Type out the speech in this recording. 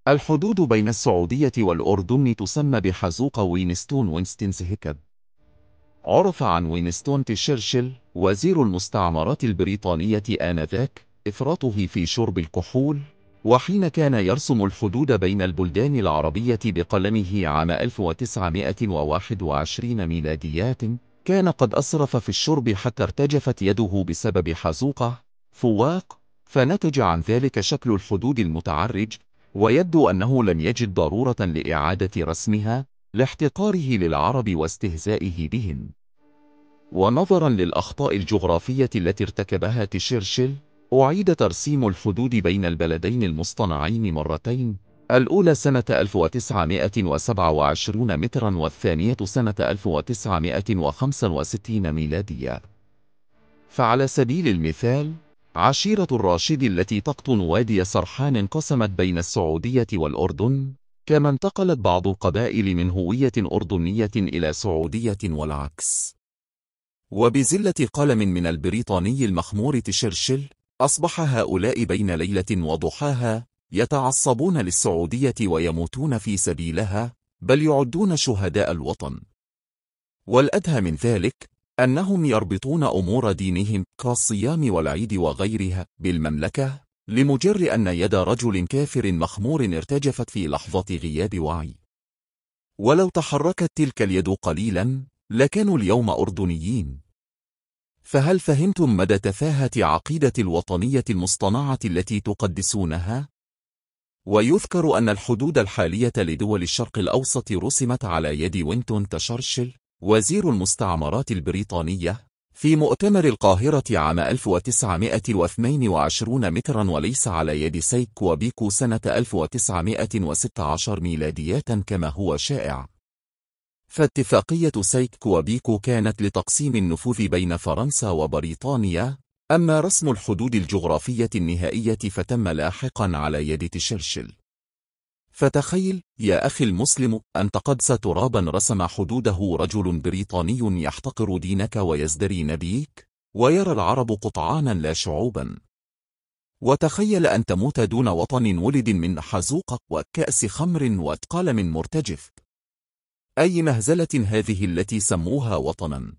الحدود بين السعودية والأردن تسمى بحزوق وينستون هيكل. عرف عن وينستون تشرشل وزير المستعمرات البريطانية آنذاك إفراطه في شرب الكحول، وحين كان يرسم الحدود بين البلدان العربية بقلمه عام 1921 ميلاديات، كان قد أسرف في الشرب حتى ارتجفت يده بسبب حزوقة فواق، فنتج عن ذلك شكل الحدود المتعرج، ويبدو أنه لم يجد ضرورة لإعادة رسمها لاحتقاره للعرب واستهزائه بهم. ونظرا للأخطاء الجغرافية التي ارتكبها تشرشل، أعيد ترسيم الحدود بين البلدين المصطنعين مرتين، الأولى سنة 1927 مترا والثانية سنة 1965 ميلادية. فعلى سبيل المثال، عشيرة الراشد التي تقطن وادي سرحان انقسمت بين السعودية والأردن، كما انتقلت بعض القبائل من هوية أردنية إلى سعودية والعكس. وبزلة قلم من البريطاني المخمور تشرشل، أصبح هؤلاء بين ليلة وضحاها يتعصبون للسعودية ويموتون في سبيلها، بل يعدون شهداء الوطن. والأدهى من ذلك أنهم يربطون أمور دينهم كالصيام والعيد وغيرها بالمملكة، لمجرد أن يد رجل كافر مخمور ارتجفت في لحظة غياب وعي. ولو تحركت تلك اليد قليلا لكانوا اليوم أردنيين. فهل فهمتم مدى تفاهة عقيدة الوطنية المصطنعة التي تقدسونها؟ ويذكر أن الحدود الحالية لدول الشرق الأوسط رسمت على يد وينستون تشرشل وزير المستعمرات البريطانية في مؤتمر القاهرة عام 1922 مترا، وليس على يد سيكو وبيكو سنة 1916 ميلادية كما هو شائع. فاتفاقية سيكو وبيكو كانت لتقسيم النفوذ بين فرنسا وبريطانيا، أما رسم الحدود الجغرافية النهائية فتم لاحقا على يد تشرشل. فتخيل يا أخي المسلم أنت قدس ترابا رسم حدوده رجل بريطاني يحتقر دينك ويزدري نبيك، ويرى العرب قطعانا لا شعوبا. وتخيل أن تموت دون وطن ولد من حزوق وكأس خمر وقلم مرتجف. أي مهزلة هذه التي سموها وطنا؟